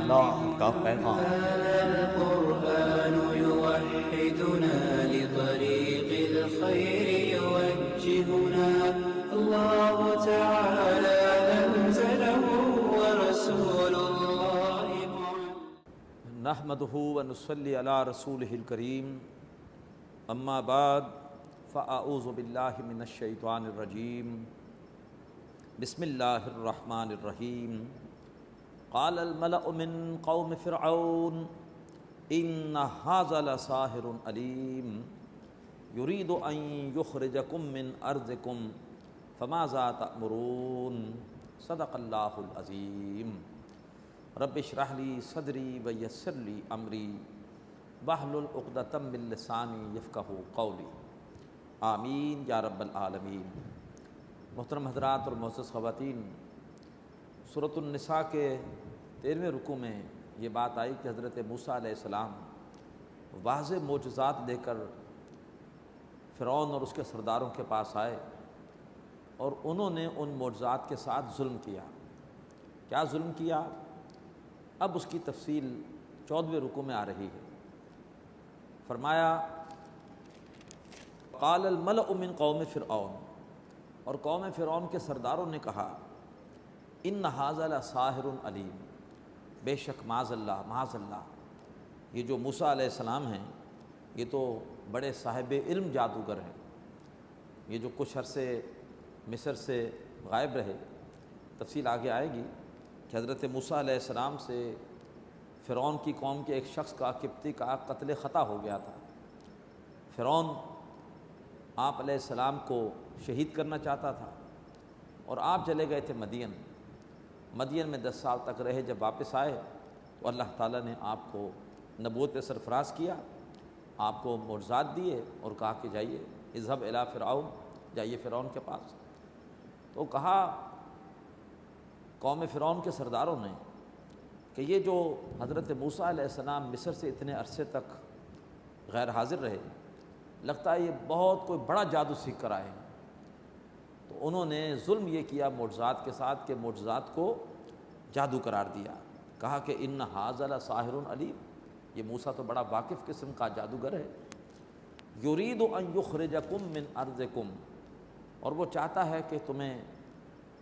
اللہ کا پیغام۔ هذا القرآن يوحدنا لطريق الخير يوجهنا الله تعالى أنزله ورسول الله نحمده ونصلي على رسوله الكريم اما بعد فاعوذ باللہ من الشیطان الرجیم بسم اللہ الرحمن الرحیم قال الملأ من قوم فرعون ان هذا لساحر علیم يريد ان يخرجكم من ارضكم فماذا تأمرون صدق اللہ العظیم رب اشرح لی صدری ویسر لی امری واحلل عقدۃ من لسانی یفقہوا قولی آمین یا رب العالمین۔ محترم حضرات اور معزز خواتین، سورۃ النساء کے 13ویں رکوع میں یہ بات آئی کہ حضرت موسیٰ علیہ السلام واضح معجزات لے کر فرعون اور اس کے سرداروں کے پاس آئے اور انہوں نے ان معجزات کے ساتھ ظلم کیا۔ کیا ظلم کیا؟ اب اس کی تفصیل 14ویں رکوع میں آ رہی ہے۔ فرمایا قال الملأ من قوم فرعون، اور قوم فرعون کے سرداروں نے کہا ان ھذا لساحر علیم، بے شک معاذ اللہ یہ جو موسیٰ علیہ السلام ہیں یہ تو بڑے صاحب علم جادوگر ہیں۔ یہ جو کچھ عرصے مصر سے غائب رہے، تفصیل آگے آئے گی کہ حضرت موسیٰ علیہ السلام سے فرعون کی قوم کے ایک شخص کا، قبطی کا قتل خطا ہو گیا تھا۔ فرعون آپ علیہ السلام کو شہید کرنا چاہتا تھا اور آپ چلے گئے تھے مدین میں 10 سال تک رہے۔ جب واپس آئے تو اللہ تعالیٰ نے آپ کو نبوت پہ سرفراز کیا، آپ کو معجزات دیے اور کہا کہ جائیے اذهب الی فرعون، جائیے فرعون کے پاس۔ تو کہا قوم فرعون کے سرداروں نے کہ یہ جو حضرت موسیٰ علیہ السلام مصر سے اتنے عرصے تک غیر حاضر رہے، لگتا ہے یہ بہت کوئی بڑا جادو سیکھ کر آئے ہیں۔ تو انہوں نے ظلم یہ کیا معجزات کے ساتھ کہ معجزات کو جادو قرار دیا، کہا کہ ان ھذا لساحر علیم، یہ موسیٰ تو بڑا واقف قسم کا جادوگر ہے۔ یرید ان یخرجکم من ارضکم، اور وہ چاہتا ہے کہ تمہیں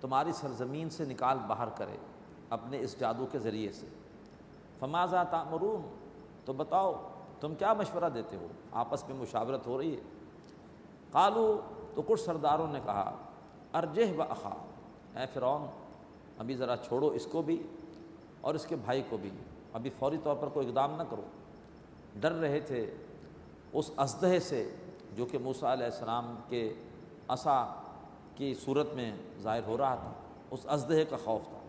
تمہاری سرزمین سے نکال باہر کرے اپنے اس جادو کے ذریعے سے۔ فماذا تأمرون، تو بتاؤ تم کیا مشورہ دیتے ہو؟ آپس میں مشاورت ہو رہی ہے۔ قالوا، تو کچھ سرداروں نے کہا ارجہ واخا، اے فرعون ابھی ذرا چھوڑو اس کو بھی اور اس کے بھائی کو بھی، ابھی فوری طور پر کوئی اقدام نہ کرو۔ ڈر رہے تھے اس اژدہے سے جو کہ موسیٰ علیہ السلام کے عصا کی صورت میں ظاہر ہو رہا تھا، اس اژدہے کا خوف تھا۔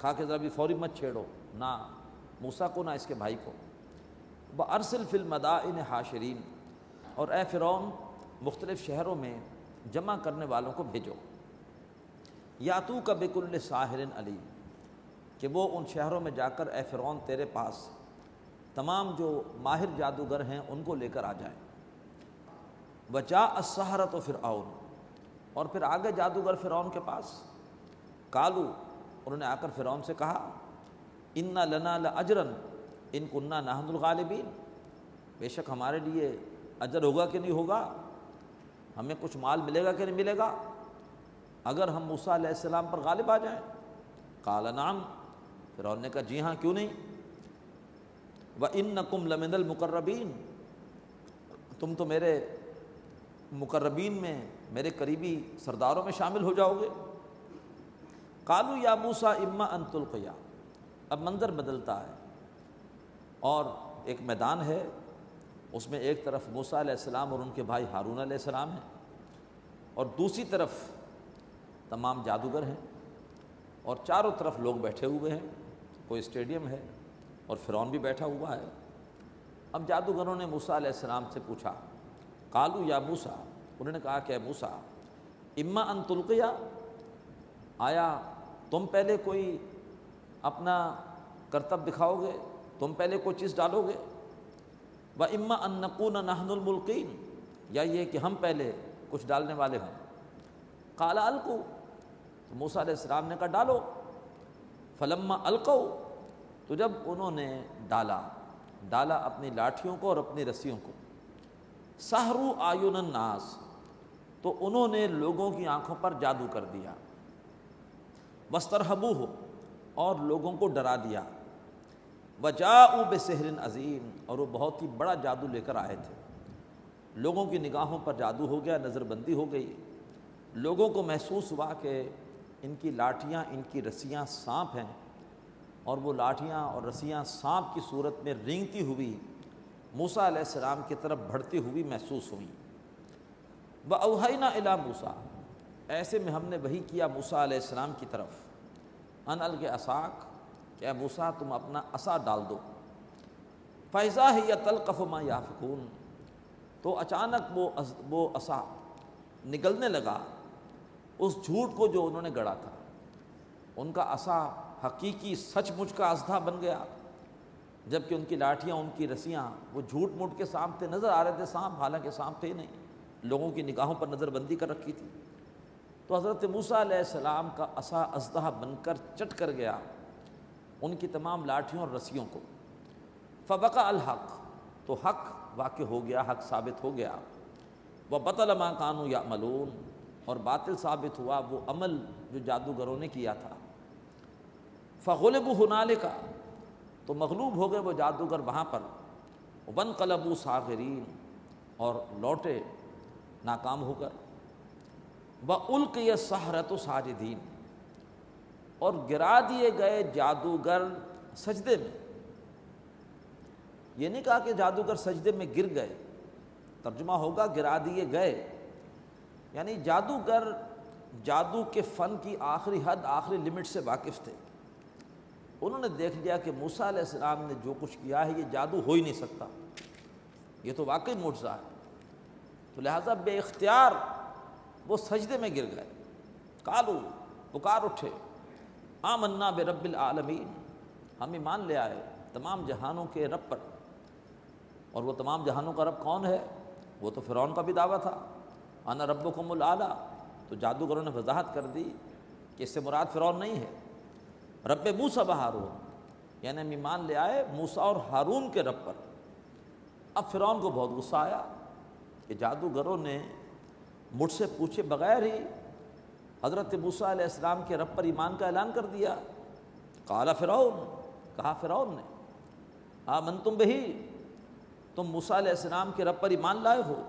کہا کہ ذرا بھی فوری مت چھیڑو، نہ موسیٰ کو نہ اس کے بھائی کو۔ وَأَرْسِلْ فِي الْمَدَائِنِ حاشرین، اور اے فرعون مختلف شہروں میں جمع کرنے والوں کو بھیجو۔ یاتوک بکل ساحر علیم، کہ وہ ان شہروں میں جا کر اے فرعون تیرے پاس تمام جو ماہر جادوگر ہیں ان کو لے کر آ جائیں۔ وجاء السحرۃ فرعون، اور پھر آگے جادوگر فرعون کے پاس۔ قالوا، انہوں نے آ کر فرعون سے کہا ان لنا لاجرا ان کننا نحن الغالبین، بے شک ہمارے لیے اجر ہوگا کہ نہیں ہوگا، ہمیں کچھ مال ملے گا کہ نہیں ملے گا اگر ہم موسیٰ علیہ السلام پر غالب آ جائیں؟ قال نعم، فرعون نے کہا جی ہاں کیوں نہیں۔ وَإِنَّكُمْ لَمِنَ الْمُقَرَّبِينَ، تم تو میرے مقربین میں، میرے قریبی سرداروں میں شامل ہو جاؤ گے۔ قالوا یا موسیٰ اما ان تلقیا، اب منظر بدلتا ہے اور ایک میدان ہے، اس میں ایک طرف موسیٰ علیہ السلام اور ان کے بھائی ہارون علیہ السلام ہیں اور دوسری طرف تمام جادوگر ہیں اور چاروں طرف لوگ بیٹھے ہوئے ہیں، کوئی اسٹیڈیم ہے اور فرعون بھی بیٹھا ہوا ہے۔ اب جادوگروں نے موسیٰ علیہ السلام سے پوچھا، قالوا یا موسیٰ، انہوں نے کہا کہ اے موسیٰ اما ان تلقیا، آیا تم پہلے کوئی اپنا کرتب دکھاؤ گے، تم پہلے کوئی چیز ڈالو گے؟ وَإِمَّا أَن نَّكُونَ نَحْنُ الْمُلْقِينَ، یا یہ کہ ہم پہلے کچھ ڈالنے والے ہوں۔ قَالَ أَلْقُوا، تو موسیٰ علیہ السلام نے کہا ڈالو۔ فَلَمَّا أَلْقَوْا، تو تو جب انہوں نے ڈالا اپنی لاٹھیوں کو اور اپنی رسیوں کو، سحروا اعین الناس، تو انہوں نے لوگوں کی آنکھوں پر جادو کر دیا، واسترہبوہ، اور لوگوں کو ڈرا دیا، وجاءوا بسحر عظیم، اور وہ بہت ہی بڑا جادو لے کر آئے تھے۔ لوگوں کی نگاہوں پر جادو ہو گیا، نظر بندی ہو گئی، لوگوں کو محسوس ہوا کہ ان کی لاٹھیاں، ان کی رسیاں سانپ ہیں، اور وہ لاٹھیاں اور رسیاں سانپ کی صورت میں رینگتی ہوئی موسیٰ علیہ السلام کی طرف بڑھتی ہوئی محسوس ہوئیں۔ وَأَوْحَيْنَا إِلَىٰ مُوسیٰ، ایسے میں ہم نے وحی کیا موسیٰ علیہ السلام کی طرف، ان الق عصاک، کہ اے موسیٰ تم اپنا عصا ڈال دو، فَإِذَا هِيَ تَلْقَفُ مَا يَأْفِكُونَ، تو اچانک وہ عصا نگلنے لگا اس جھوٹ کو جو انہوں نے گڑا تھا۔ ان کا عصا حقیقی سچ مچ کا اژدھا بن گیا، جبکہ ان کی لاٹھیاں، ان کی رسیاں وہ جھوٹ موٹ کے سانپ تھے، نظر آ رہے تھے سانپ، حالانکہ سانپ تھے نہیں، لوگوں کی نگاہوں پر نظر بندی کر رکھی تھی۔ تو حضرت موسیٰ علیہ السلام کا عصا اژدھا بن کر چٹ کر گیا ان کی تمام لاٹھیوں اور رسیوں کو۔ فوقع الحق، تو حق واقع ہو گیا، حق ثابت ہو گیا۔ وبطل ما كانوا يعملون، اور باطل ثابت ہوا وہ عمل جو جادوگروں نے کیا تھا۔ فغلبوا هنالك، تو مغلوب ہو گئے وہ جادوگر وہاں پر۔ وانقلبوا صاغرین، اور لوٹے ناکام ہو کر۔ وَأُلْقِيَ السَّحَرَةُ ساجدین، اور گرا دیے گئے جادوگر سجدے میں۔ یہ نہیں کہا کہ جادوگر سجدے میں گر گئے، ترجمہ ہوگا گرا دیے گئے، یعنی جادوگر جادو کے فن کی آخری حد، آخری لمٹ سے واقف تھے۔ انہوں نے دیکھ لیا کہ موسیٰ علیہ السلام نے جو کچھ کیا ہے یہ جادو ہو ہی نہیں سکتا، یہ تو واقعی معجزہ ہے، تو لہٰذا بے اختیار وہ سجدے میں گر گئے۔ قالو، پکار اٹھے، آمنا برب العالمین، ہم ایمان لے آئے تمام جہانوں کے رب پر۔ اور وہ تمام جہانوں کا رب کون ہے؟ وہ تو فرعون کا بھی دعویٰ تھا، انا ربکم الاعلیٰ، تو جادوگروں نے وضاحت کر دی کہ اس سے مراد فرعون نہیں ہے، رب موسیٰ و ہارون، یعنی ہم ایمان لے آئے موسیٰ اور ہارون کے رب پر۔ اب فرعون کو بہت غصہ آیا کہ جادوگروں نے مجھ سے پوچھے بغیر ہی حضرت موسیٰ علیہ السلام کے رب پر ایمان کا اعلان کر دیا۔ قال فرعون، کہا فرعون نے، آمنتم بہی، تم موسیٰ علیہ السلام کے رب پر ایمان لائے ہو،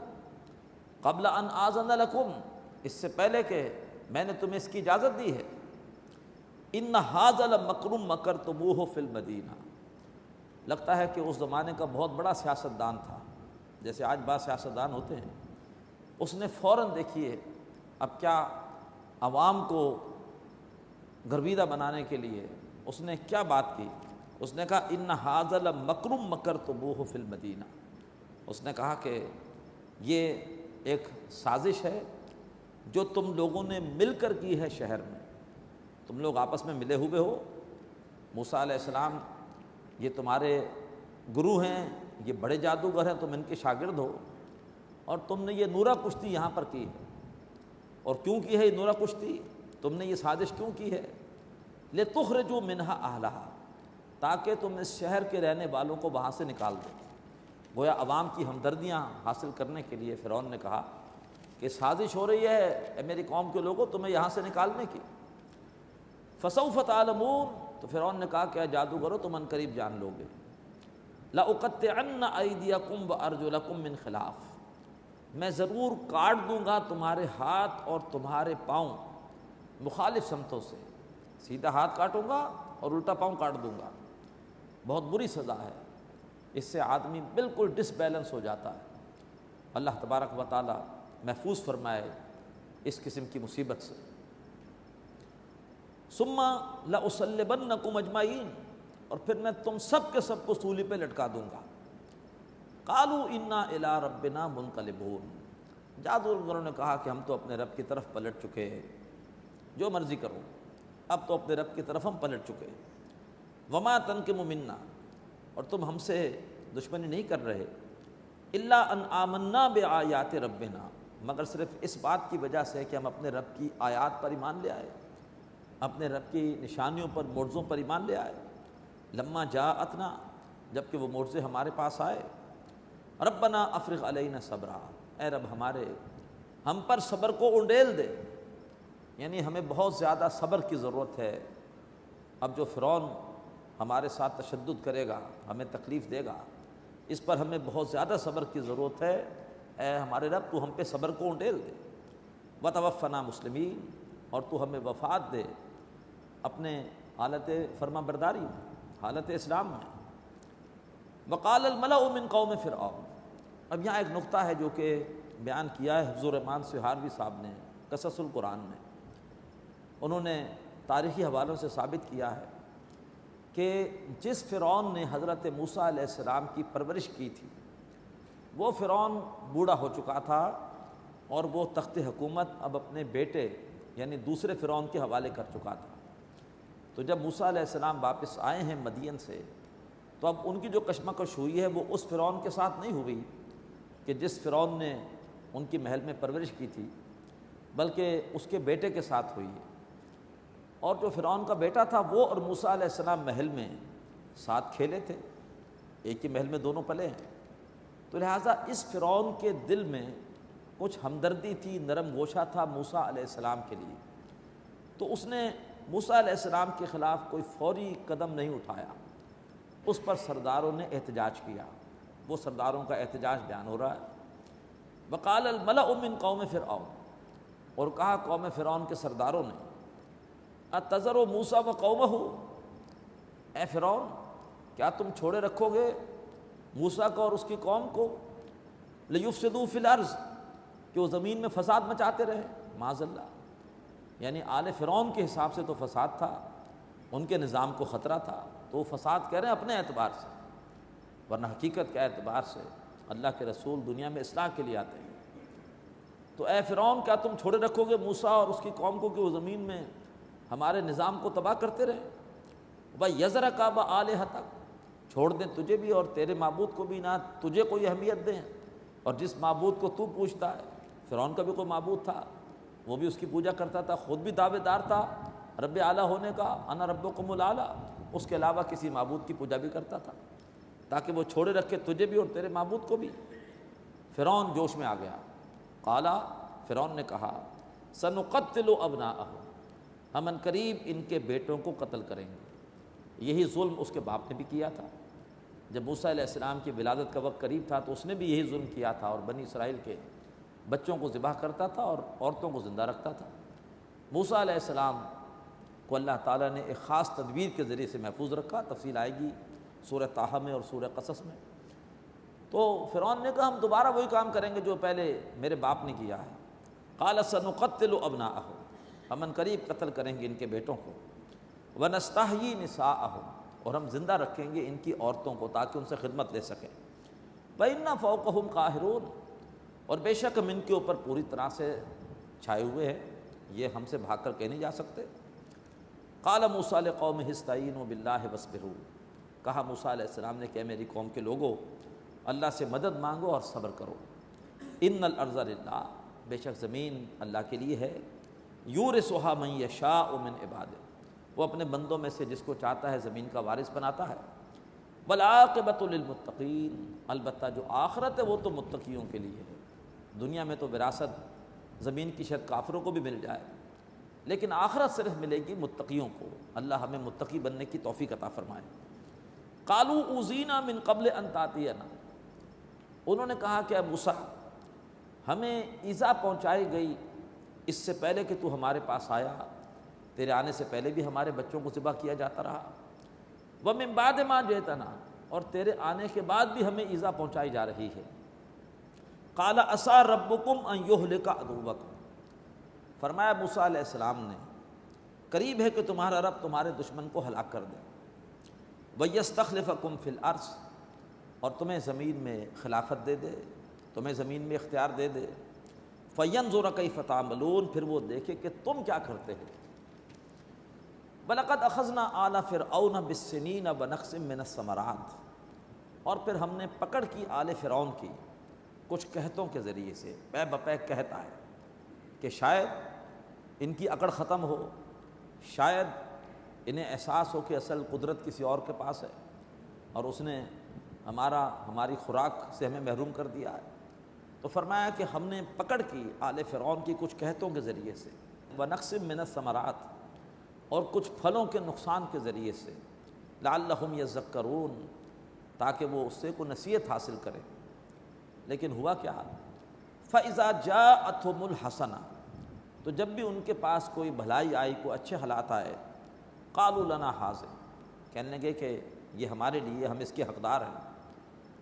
قبل ان آذن لکم، اس سے پہلے کہ میں نے تمہیں اس کی اجازت دی ہے، ان ھذا لمکر مکرتموہ فی المدینہ، لگتا ہے کہ اس زمانے کا بہت بڑا سیاستدان تھا، جیسے آج بعض سیاستدان ہوتے ہیں، اس نے فوراً دیکھیے اب کیا عوام کو گرویدہ بنانے کے لیے اس نے کیا بات کی، اس نے کہا ان ھذا لمکر مکرتموہ فی المدینہ، اس نے کہا کہ یہ ایک سازش ہے جو تم لوگوں نے مل کر کی ہے شہر میں، تم لوگ آپس میں ملے ہوئے ہو، موسیٰ علیہ السلام یہ تمہارے گرو ہیں، یہ بڑے جادوگر ہیں، تم ان کے شاگرد ہو، اور تم نے یہ نورہ کشتی یہاں پر کی ہے۔ اور کیوں کی ہے یہ نورہ کشتی، تم نے یہ سازش کیوں کی ہے؟ لِتُخْرِجُوا مِنْهَا أَهْلَهَا، تاکہ تم اس شہر کے رہنے والوں کو وہاں سے نکال دو۔ گویا عوام کی ہمدردیاں حاصل کرنے کے لیے فرعون نے کہا کہ سازش ہو رہی ہے اے میری قوم کے لوگوں تمہیں یہاں سے نکالنے کی۔ فَسَوْفَ تَعْلَمُونَ، تو فرعون نے کہا کہ اے جادوگرو تم ان قریب جان لو گے۔ لَأُقَطِّعَنَّ أَيْدِيَكُمْ وَأَرْجُلَكُمْ مِنْ خِلَافٍ، میں ضرور کاٹ دوں گا تمہارے ہاتھ اور تمہارے پاؤں مخالف سمتوں سے، سیدھا ہاتھ کاٹوں گا اور الٹا پاؤں کاٹ دوں گا، بہت بری سزا ہے، اس سے آدمی بالکل ڈس بیلنس ہو جاتا ہے۔ اللہ تبارک و تعالی محفوظ فرمائے اس قسم کی مصیبت سے۔ ثم لأصلبنکم اجمعین، اور پھر میں تم سب کے سب کو سولی پہ لٹکا دوں گا۔ قالوا انا الی ربنا منقلبون، جادوگروں نے کہا کہ ہم تو اپنے رب کی طرف پلٹ چکے، جو مرضی کرو، اب تو اپنے رب کی طرف ہم پلٹ چکے۔ وما تنقم منا، اور تم ہم سے دشمنی نہیں کر رہے، الا ان آمنا بآیات ربنا، مگر صرف اس بات کی وجہ سے کہ ہم اپنے رب کی آیات پر ایمان لے آئے، اپنے رب کی نشانیوں پر، معجزوں پر ایمان لے آئے۔ لما جاءتنا، جب کہ وہ معجزے ہمارے پاس آئے، ربنا افرغ علینا صبرا، اے رب ہمارے ہم پر صبر کو انڈیل دے، یعنی ہمیں بہت زیادہ صبر کی ضرورت ہے۔ اب جو فرعون ہمارے ساتھ تشدد کرے گا، ہمیں تکلیف دے گا، اس پر ہمیں بہت زیادہ صبر کی ضرورت ہے، اے ہمارے رب تو ہم پہ صبر کو انڈیل دے، وتوفنا مسلمین، اور تو ہمیں وفات دے اپنے حالت فرما برداری میں، حالت اسلام میں۔ وقال الملأ من قوم فرعون، اب یہاں ایک نقطہ ہے جو کہ بیان کیا ہے حفظ الرحمان سہاروی صاحب نے قصص القرآن میں۔ انہوں نے تاریخی حوالوں سے ثابت کیا ہے کہ جس فرعون نے حضرت موسیٰ علیہ السلام کی پرورش کی تھی، وہ فرعون بوڑھا ہو چکا تھا، اور وہ تخت حکومت اب اپنے بیٹے یعنی دوسرے فرعون کے حوالے کر چکا تھا۔ تو جب موسیٰ علیہ السلام واپس آئے ہیں مدین سے، تو اب ان کی جو کشمکش ہوئی ہے وہ اس فرعون کے ساتھ نہیں ہوئی کہ جس فرعون نے ان کی محل میں پرورش کی تھی، بلکہ اس کے بیٹے کے ساتھ ہوئی ہے۔ اور جو فرعون کا بیٹا تھا وہ اور موسیٰ علیہ السلام محل میں ساتھ کھیلے تھے، ایک ہی محل میں دونوں پلے ہیں، تو لہٰذا اس فرعون کے دل میں کچھ ہمدردی تھی، نرم گوشہ تھا موسیٰ علیہ السلام کے لیے، تو اس نے موسیٰ علیہ السلام کے خلاف کوئی فوری قدم نہیں اٹھایا، اس پر سرداروں نے احتجاج کیا۔ وہ سرداروں کا احتجاج بیان ہو رہا ہے۔ وقال الملأ من قوم فرعون، اور کہا قوم فرعون کے سرداروں نے، اتذر موسیٰ وقومہ، اے فرعون کیا تم چھوڑے رکھو گے موسیٰ کو اور اس کی قوم کو، لیفسدوا فی الارض، کہ وہ زمین میں فساد مچاتے رہے، معاذ اللہ، یعنی آل فرعون کے حساب سے تو فساد تھا، ان کے نظام کو خطرہ تھا، تو وہ فساد کہہ رہے ہیں اپنے اعتبار سے، ورنہ حقیقت کے اعتبار سے اللہ کے رسول دنیا میں اصلاح کے لیے آتے ہیں۔ تو اے فرعون کیا تم چھوڑے رکھو گے موسیٰ اور اس کی قوم کو کہ وہ زمین میں ہمارے نظام کو تباہ کرتے رہے، وَيَذْرَكَ وَآلِهَتَكَ، چھوڑ دیں تجھے بھی اور تیرے معبود کو بھی، نہ تجھے کوئی اہمیت دیں، اور جس معبود کو تو پوچھتا ہے، فرعون کا بھی کوئی معبود تھا، وہ بھی اس کی پوجا کرتا تھا، خود بھی دعوے دار تھا رب اعلیٰ ہونے کا، انا ربکم الاعلیٰ، اس کے علاوہ کسی معبود کی پوجا بھی کرتا تھا، تاکہ وہ چھوڑے رکھے تجھے بھی اور تیرے معبود کو بھی۔ فرعون جوش میں آ گیا، قالا، فرعون نے کہا، سنقتل ابناءہم، ہم ان قریب ان کے بیٹوں کو قتل کریں گے۔ یہی ظلم اس کے باپ نے بھی کیا تھا، جب موسیٰ علیہ السلام کی ولادت کا وقت قریب تھا تو اس نے بھی یہی ظلم کیا تھا، اور بنی اسرائیل کے بچوں کو ذبح کرتا تھا اور عورتوں کو زندہ رکھتا تھا۔ موسیٰ علیہ السلام کو اللہ تعالیٰ نے ایک خاص تدبیر کے ذریعے سے محفوظ رکھا، تفصیل آئے گی سورہ طٰہٰ میں اور سورہ قصص میں۔ تو فرعون نے کہا ہم دوبارہ وہی کام کریں گے جو پہلے میرے باپ نے کیا ہے۔ قال سنقتل ابناءہم، ہم ان قریب قتل کریں گے ان کے بیٹوں کو، ونستحیی نساءہم، اور ہم زندہ رکھیں گے ان کی عورتوں کو تاکہ ان سے خدمت لے سکیں، وَإِنَّا فَوْقَهُمْ قَاهِرُونَ، اور بے شک ہم ان کے اوپر پوری طرح سے چھائے ہوئے ہیں، یہ ہم سے بھاگ کر کہیں نہیں جا سکتے۔ قال موسیٰ لقومہ استعینوا باللہ واصبروا، کہا موسیٰ علیہ السلام نے کہ میری قوم کے لوگوں اللہ سے مدد مانگو اور صبر کرو، ان الارض للہ، بے شک زمین اللہ کے لیے ہے، یورثھا من یشاء من عبادہ، وہ اپنے بندوں میں سے جس کو چاہتا ہے زمین کا وارث بناتا ہے، والعاقبۃ للمتقین، البتہ جو آخرت ہے وہ تو متقیوں کے لیے ہے۔ دنیا میں تو وراثت زمین کی شاید کافروں کو بھی مل جائے، لیکن آخرت صرف ملے گی متقیوں کو، اللہ ہمیں متقی بننے کی توفیق عطا فرمائے۔ قالوا اوذینا من قبل ان تاتینا، انہوں نے کہا کہ اے موسیٰ ہمیں ایذا پہنچائی گئی اس سے پہلے کہ تو ہمارے پاس آیا، تیرے آنے سے پہلے بھی ہمارے بچوں کو ذبح کیا جاتا رہا، ومن بعد ما جئتنا، اور تیرے آنے کے بعد بھی ہمیں ایذا پہنچائی جا رہی ہے۔ قال عسیٰ ربکم ان یہلک عدوکم، فرمایا موسیٰ علیہ السلام نے قریب ہے کہ تمہارا رب تمہارے دشمن کو ہلاک کر دے، وَيَسْتَخْلِفَكُمْ فِي الْأَرْضِ، اور تمہیں زمین میں خلافت دے دے، تمہیں زمین میں اختیار دے دے، فَيَنْظُرَ كَيْفَ تَعْمَلُونَ، پھر وہ دیکھے کہ تم کیا کرتے ہو۔ وَلَقَدْ أَخَذْنَا آلَ فِرْعَوْنَ بِالسِّنِينَ وَنَقْصٍ مِّنَ الثَّمَرَاتِ، اور پھر ہم نے پکڑ کی آل فرعون کی کچھ قحطوں کے ذریعے سے، پے بپے قحط آئے کہ شاید ان کی اکڑ ختم ہو، شاید انہیں احساس ہو کہ اصل قدرت کسی اور کے پاس ہے اور اس نے ہماری خوراک سے ہمیں محروم کر دیا ہے، تو فرمایا کہ ہم نے پکڑ کی آل فرعون کی کچھ قحطوں کے ذریعے سے، وَنَقْصٍ مِّنَ الثَّمَرَاتِ، اور کچھ پھلوں کے نقصان کے ذریعے سے، لَعَلَّهُمْ يَذَّكَّرُونَ، تاکہ وہ اس سے کوئی نصیحت حاصل کریں۔ لیکن ہوا کیا؟ فَإِذَا جَاءَتْهُمُ الْحَسَنَةُ، تو جب بھی ان کے پاس کوئی بھلائی آئی، کوئی اچھے حالات آئے، قَالُوا لَنَا هَٰذِهِ، کہنے لگے کہ یہ ہمارے لیے، ہم اس کے حقدار ہیں،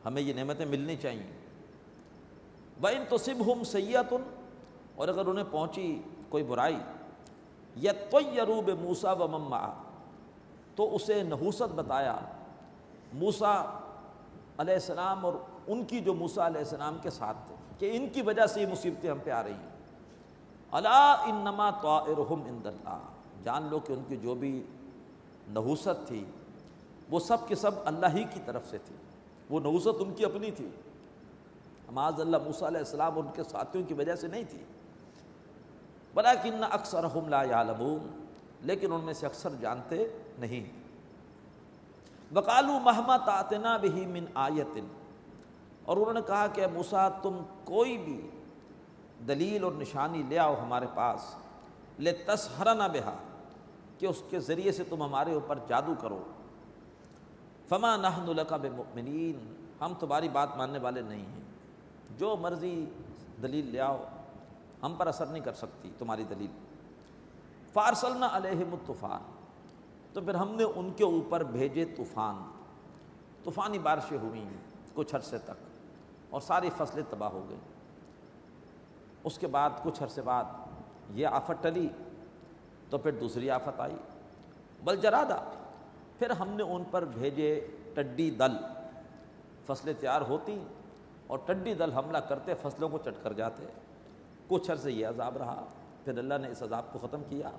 ہمیں یہ نعمتیں ملنی چاہیے۔ وَإِن تُصِبْهُمْ سَيِّئَةٌ، اور اگر انہیں پہنچی کوئی برائی، يَطَّيَّرُوا بِمُوسَىٰ وَمَن مَّعَهُ، تو اسے نحوست بتایا موسیٰ علیہ السلام اور ان کی جو موسیٰ علیہ السلام کے ساتھ تھے، کہ ان کی وجہ سے یہ مصیبتیں ہم پہ آ رہی ہیں۔ الا انما طائرهم عند اللہ، جان لو کہ ان کی جو بھی نحوست تھی وہ سب کے سب اللہ ہی کی طرف سے تھی، وہ نحوست ان کی اپنی تھی، معاذ اللہ موسیٰ علیہ السلام اور ان کے ساتھیوں کی وجہ سے نہیں تھی۔ ولکن اکثرهم لا یعلمون، لیکن ان میں سے اکثر جانتے نہیں۔ وقالوا مہما تأتنا بہ من آیۃ، اور انہوں نے کہا کہ موسیٰ تم کوئی بھی دلیل اور نشانی لے آؤ ہمارے پاس، لتسحرنا بہا، کہ اس کے ذریعے سے تم ہمارے اوپر جادو کرو، فما نحن لک بمؤمنین، ہم تمہاری بات ماننے والے نہیں ہیں، جو مرضی دلیل لے آؤ ہم پر اثر نہیں کر سکتی تمہاری دلیل۔ فارسلنا علیہم الطوفان، تو پھر ہم نے ان کے اوپر بھیجے طوفانی بارشیں ہوئیں کچھ عرصے تک، اور ساری فصلیں تباہ ہو گئیں۔ اس کے بعد کچھ عرصے بعد یہ آفت ٹلی تو پھر دوسری آفت آئی، بلجرادہ، پھر ہم نے ان پر بھیجے ٹڈی دل، فصلیں تیار ہوتی اور ٹڈی دل حملہ کرتے، فصلوں کو چٹ کر جاتے۔ کچھ عرصے یہ عذاب رہا، پھر اللہ نے اس عذاب کو ختم کیا۔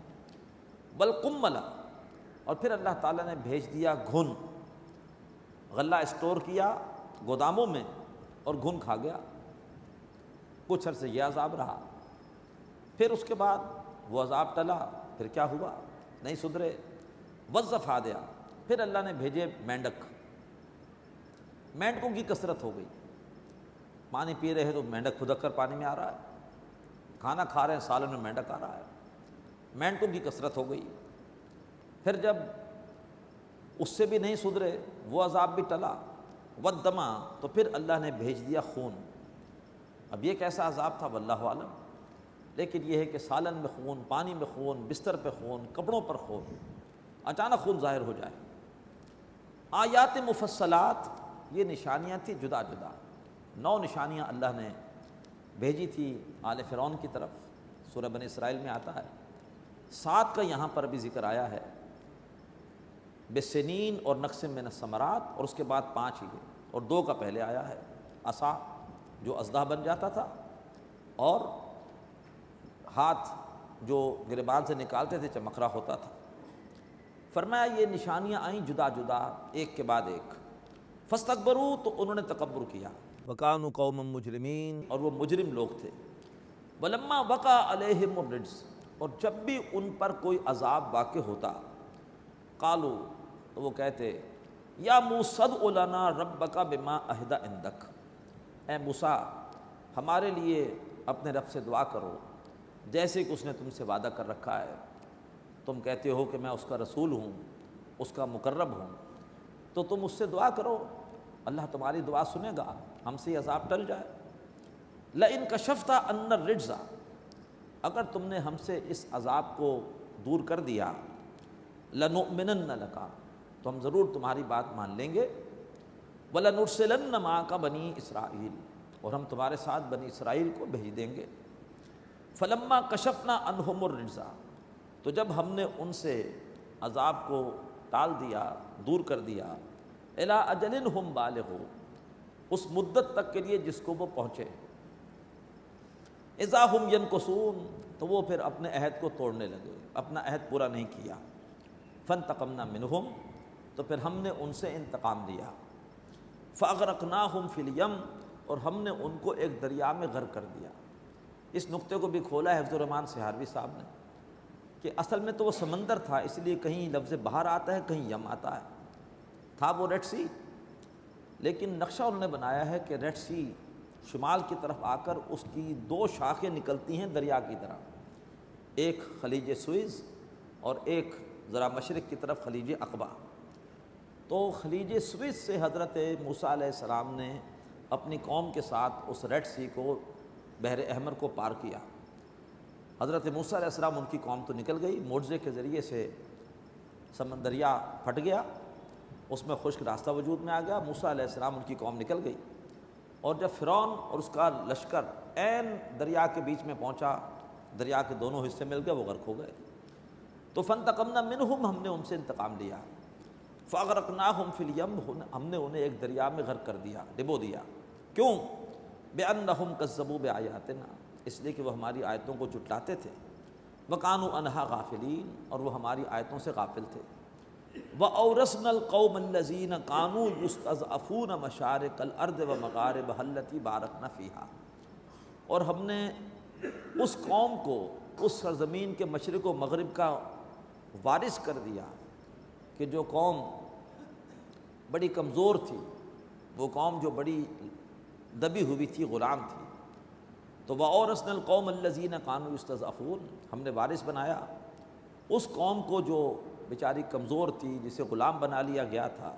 بالقملا، اور پھر اللہ تعالیٰ نے بھیج دیا گھن، غلہ اسٹور کیا گوداموں میں اور گھن کھا گیا۔ کچھ عرصے یہ عذاب رہا، پھر اس کے بعد وہ عذاب ٹلا، پھر کیا ہوا؟ نہیں سدھرے۔ والضفادع، پھر اللہ نے بھیجے مینڈک، مینڈکوں کی کثرت ہو گئی، پانی پی رہے تو مینڈک کھدک کر پانی میں آ رہا ہے، کھانا کھا رہے ہیں سالن میں مینڈک آ رہا ہے، مینڈکوں کی کثرت ہو گئی۔ پھر جب اس سے بھی نہیں سدھرے، وہ عذاب بھی ٹلا۔ والدما، تو پھر اللہ نے بھیج دیا خون۔ اب یہ کیسا عذاب تھا واللہ عالم، لیکن یہ ہے کہ سالن میں خون، پانی میں خون، بستر پہ خون، کپڑوں پر خون، اچانک خون ظاہر ہو جائے۔ آیات مفصلات، یہ نشانیاں تھیں جدا جدا، 9 نشانیاں اللہ نے بھیجی تھی آل فرعون کی طرف، سورہ بنی اسرائیل میں آتا ہے۔ 7 کا یہاں پر بھی ذکر آیا ہے، بسنین اور نقص من الثمرات، اور اس کے بعد 5 ہی ہے، اور 2 کا پہلے آیا ہے، عصا جو اژدہا بن جاتا تھا، اور ہاتھ جو گریبان سے نکالتے تھے چمک رہا ہوتا تھا۔ فرمایا یہ نشانیاں آئیں جدا جدا ایک کے بعد ایک۔ فاستکبروا، تو انہوں نے تکبر کیا، وکانوا قوما مجرمین، اور وہ مجرم لوگ تھے۔ ولما وقع علیہم الرجز، اور جب بھی ان پر کوئی عذاب واقع ہوتا، قالوا، تو وہ کہتے، یا موسیٰ ادع لنا ربک بما عہد عندک، اے موسیٰ ہمارے لیے اپنے رب سے دعا کرو جیسے کہ اس نے تم سے وعدہ کر رکھا ہے۔ تم کہتے ہو کہ میں اس کا رسول ہوں، اس کا مقرب ہوں، تو تم اس سے دعا کرو، اللہ تمہاری دعا سنے گا، ہم سے یہ عذاب ٹل جائے۔ لئن کشفت عنا الرجز، اگر تم نے ہم سے اس عذاب کو دور کر دیا، لنؤمنن لک، تو ہم ضرور تمہاری بات مان لیں گے، ولنرسلن معک بنی اسرائیل، اور ہم تمہارے ساتھ بنی اسرائیل کو بھیج دیں گے۔ فلما کشفنا عنہم الرجز، تو جب ہم نے ان سے عذاب کو ٹال دیا، دور کر دیا، الی اجل ہم بالغ، اس مدت تک کے لیے جس کو وہ پہنچے، اذا ہم ینکثون، تو وہ پھر اپنے عہد کو توڑنے لگے، اپنا عہد پورا نہیں کیا۔ فانتقمنا منہم، تو پھر ہم نے ان سے انتقام لیا۔ فاغرقناہم فی الیم، اور ہم نے ان کو ایک دریا میں غرق کر دیا۔ اس نقطے کو بھی کھولا ہے حفظ الرحمان سہاروی صاحب نے، کہ اصل میں تو وہ سمندر تھا، اس لیے کہیں لفظ بحر آتا ہے کہیں یم آتا ہے، تھا وہ ریڈ سی، لیکن نقشہ انہوں نے بنایا ہے کہ ریڈ سی شمال کی طرف آ کر اس کی دو شاخیں نکلتی ہیں دریا کی طرح، ایک خلیج سوئز اور ایک ذرا مشرق کی طرف خلیج عقبہ۔ تو خلیج سوئز سے حضرت موسیٰ علیہ السلام نے اپنی قوم کے ساتھ اس ریڈ سی کو، بحر احمر کو پار کیا۔ حضرت موسیٰ علیہ السلام ان کی قوم تو نکل گئی، معجزے کے ذریعے سے دریا پھٹ گیا، اس میں خشک راستہ وجود میں آ گیا، موسیٰ علیہ السلام ان کی قوم نکل گئی۔ اور جب فرعون اور اس کا لشکر عین دریا کے بیچ میں پہنچا، دریا کے دونوں حصے مل گئے، وہ غرق ہو گئے۔ تو فانتقمنا منہم، ہم نے ان سے انتقام لیا، فاغرقناہم فی الیم، ہم نے انہیں ایک دریا میں غرق کر دیا، ڈبو دیا۔ کیوں؟ بأنہم کذبوا بآیاتنا، اس لیے کہ وہ ہماری آیتوں کو جھٹلاتے تھے، وکانوا عنہا غافلین، اور وہ ہماری آیتوں سے غافل تھے۔ وَأَوْرَثْنَا الْقَوْمَ الَّذِينَ كَانُوا يُسْتَضْعَفُونَ مَشَارِقَ الْأَرْضِ وَمَغَارِبَهَا الَّتِي بَارَكْنَا فِيهَا، اور ہم نے اس قوم کو اس سرزمین کے مشرق و مغرب کا وارث کر دیا کہ جو قوم بڑی کمزور تھی، وہ قوم جو بڑی دبی ہوئی تھی، غلام تھی۔ تو وَأَوْرَثْنَا الْقَوْمَ الَّذِينَ كَانُوا يُسْتَضْعَفُونَ، ہم نے وارث بنایا اس قوم کو جو بیچاری کمزور تھی، جسے غلام بنا لیا گیا تھا،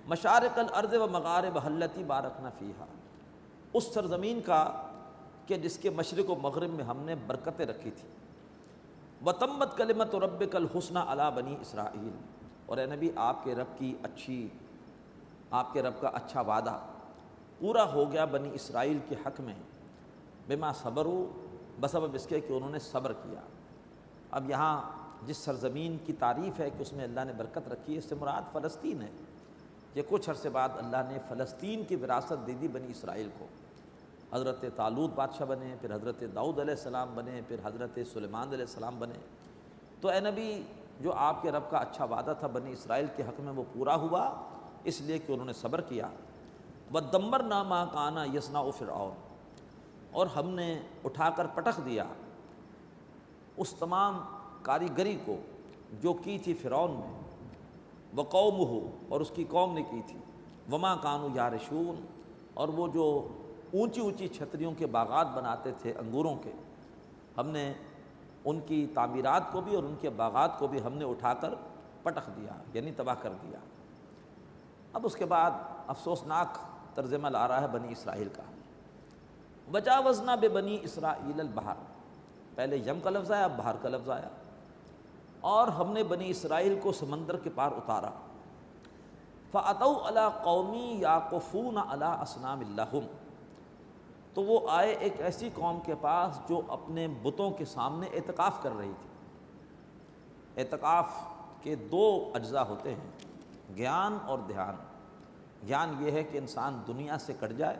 مشارق الارض و مغاربها التي بارکنا فیہا، اس سرزمین کا کہ جس کے مشرق و مغرب میں ہم نے برکتیں رکھی تھی۔ وتمت کلمت ربک الحسنی علی بنی اسرائیل، اور اے نبی آپ کے رب کا اچھا وعدہ پورا ہو گیا بنی اسرائیل کے حق میں، بما صبروا، بسبب اس کے کہ انہوں نے صبر کیا۔ اب یہاں جس سرزمین کی تعریف ہے کہ اس میں اللہ نے برکت رکھی ہے، اس سے مراد فلسطین ہے، کہ کچھ عرصے بعد اللہ نے فلسطین کی وراثت دے دی بنی اسرائیل کو۔ حضرت طالوت بادشاہ بنے، پھر حضرت داؤد علیہ السلام بنے، پھر حضرت سلیمان علیہ السلام بنے۔ تو اے نبی، جو آپ کے رب کا اچھا وعدہ تھا بنی اسرائیل کے حق میں، وہ پورا ہوا، اس لیے کہ انہوں نے صبر کیا۔ وَدَمَّرْنَا مَا كَانَ يَصْنَعُ فِرْعَوْنُ، اور ہم نے اٹھا کر پٹخ دیا اس تمام کاریگری کو جو کی تھی فرعون نے، وَقَوْمُهُ، اور اس کی قوم نے کی تھی، وَمَا كَانُوا يَعْرِشُونَ، اور وہ جو اونچی اونچی چھتریوں کے باغات بناتے تھے انگوروں کے، ہم نے ان کی تعمیرات کو بھی اور ان کے باغات کو بھی ہم نے اٹھا کر پٹخ دیا، یعنی تباہ کر دیا۔ اب اس کے بعد افسوسناک طرز عمل آ رہا ہے بنی اسرائیل کا۔ وجاوزنا ببنی اسرائیل البحر، پہلے یم کا لفظ آیا، اب بحر کا لفظ آیا، اور ہم نے بنی اسرائیل کو سمندر کے پار اتارا۔ فَأَتَوْا عَلَىٰ قَوْمٍ يَعْكُفُونَ عَلَىٰ أَصْنَامٍ لَهُمْ، تو وہ آئے ایک ایسی قوم کے پاس جو اپنے بتوں کے سامنے اعتکاف کر رہی تھی۔ اعتکاف کے دو اجزاء ہوتے ہیں، گیان اور دھیان۔ گیان یہ ہے کہ انسان دنیا سے کٹ جائے،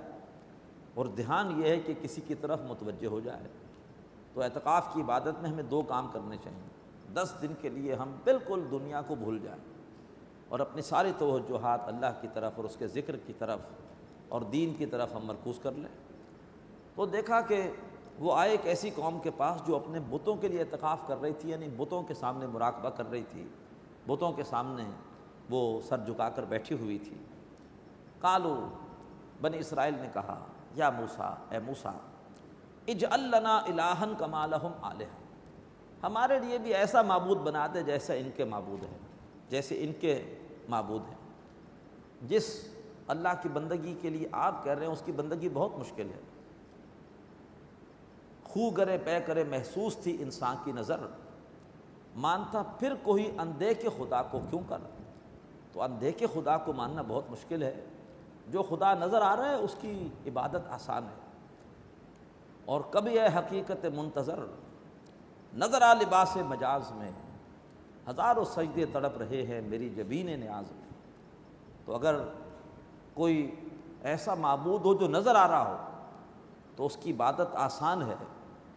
اور دھیان یہ ہے کہ کسی کی طرف متوجہ ہو جائے۔ تو اعتکاف کی عبادت میں ہمیں دو کام کرنے چاہیے۔ 10 دن کے لیے ہم بالکل دنیا کو بھول جائیں اور اپنی ساری توجہات اللہ کی طرف اور اس کے ذکر کی طرف اور دین کی طرف ہم مرکوز کر لیں۔ تو دیکھا کہ وہ آئے ایک ایسی قوم کے پاس جو اپنے بتوں کے لیے اعتکاف کر رہی تھی، یعنی بتوں کے سامنے مراقبہ کر رہی تھی، بتوں کے سامنے وہ سر جھکا کر بیٹھی ہوئی تھی۔ قالو، بنی اسرائیل نے کہا، یا موسیٰ، اے موسیٰ، اجعل لنا الہا کما لہم آلہہ، ہمارے لیے بھی ایسا معبود بنا دے جیسا ان کے معبود ہے، جیسے ان کے معبود ہیں۔ جس اللہ کی بندگی کے لیے آپ کہہ رہے ہیں اس کی بندگی بہت مشکل ہے۔ خو گرے پے کرے محسوس تھی انسان کی نظر، مانتا پھر کوئی اندیکھے خدا کو کیوں کر۔ تو اندیکھے خدا کو ماننا بہت مشکل ہے۔ جو خدا نظر آ رہا ہے اس کی عبادت آسان ہے۔ اور کبھی ہے حقیقت منتظر، نظر آ لباس مجاز میں، ہزاروں سجدے تڑپ رہے ہیں میری جبین نیاز میں۔ تو اگر کوئی ایسا معبود ہو جو نظر آ رہا ہو تو اس کی عبادت آسان ہے،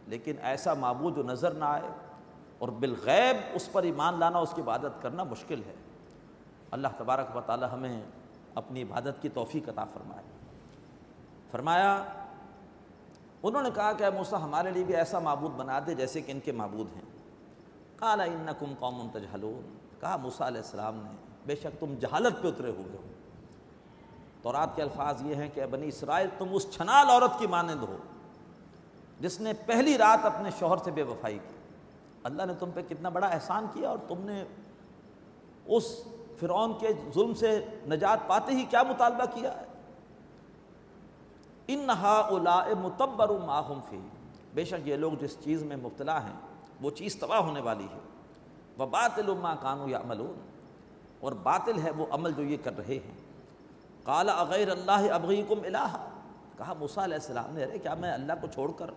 لیکن ایسا معبود جو نظر نہ آئے اور بالغیب اس پر ایمان لانا، اس کی عبادت کرنا مشکل ہے۔ اللہ تبارک و تعالی ہمیں اپنی عبادت کی توفیق عطا فرمائے۔ فرمایا، انہوں نے کہا کہ اے موسیٰ ہمارے لیے بھی ایسا معبود بنا دے جیسے کہ ان کے معبود ہیں۔ قال انکم قوم تجہلون، کہا موسیٰ علیہ السلام نے بے شک تم جہالت پہ اترے ہوئے ہو۔ تورات کے الفاظ یہ ہیں کہ اے بنی اسرائیل تم اس چھنال عورت کی مانند ہو جس نے پہلی رات اپنے شوہر سے بے وفائی کی۔ اللہ نے تم پہ کتنا بڑا احسان کیا اور تم نے اس فرعون کے ظلم سے نجات پاتے ہی کیا مطالبہ کیا ہے؟ ان ہؤلاء متبر ما هم فیہ، بے شک یہ لوگ جس چیز میں مبتلا ہیں وہ چیز تباہ ہونے والی ہے۔ وباطل ما كانوا يعملون، اور باطل ہے وہ عمل جو یہ کر رہے ہیں۔ قال اغیر اللہ ابغیکم الہا، کہا موسیٰ علیہ السلام نے ارے کیا میں اللہ کو چھوڑ کر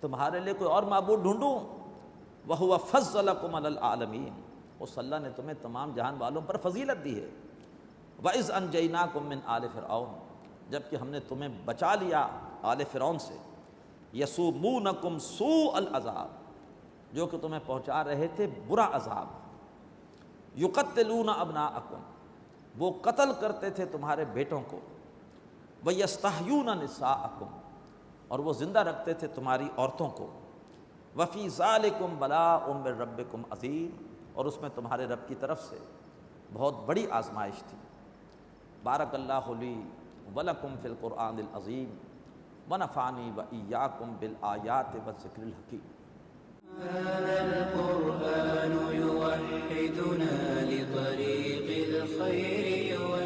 تمہارے لیے کوئی اور معبود ڈھونڈوں؟ وَهُوَ فَضَّلَكُمْ عَلَى الْعَالَمِينَ، اس اللہ نے تمہیں تمام جہان والوں پر فضیلت دی ہے۔ وَإِذْ أَنْجَيْنَاكُمْ مِنْ آلِ فِرْعَوْنَ، جبکہ ہم نے تمہیں بچا لیا آل فرعون سے۔ يَسُومُونَكُمْ سُوءَ الْعَذَابِ، جو کہ تمہیں پہنچا رہے تھے برا عذاب۔ يُقَتِّلُونَ أَبْنَاءَكُمْ، وہ قتل کرتے تھے تمہارے بیٹوں کو۔ وَيَسْتَحْيُونَ نِسَاءَكُمْ، اور وہ زندہ رکھتے تھے تمہاری عورتوں کو۔ وَفِي ذَلِكُمْ بَلَاءٌ مِّن رَبِّكُمْ عَظِيمٌ، اور اس میں تمہارے رب کی طرف سے بہت بڑی آزمائش تھی۔ بارک اللہ لی ولکم فی القرآن العظیم ونفعنی وإیاکم بالآیات والذکر الحکیم۔ هذا القرآن يوحدنا لطريق الخير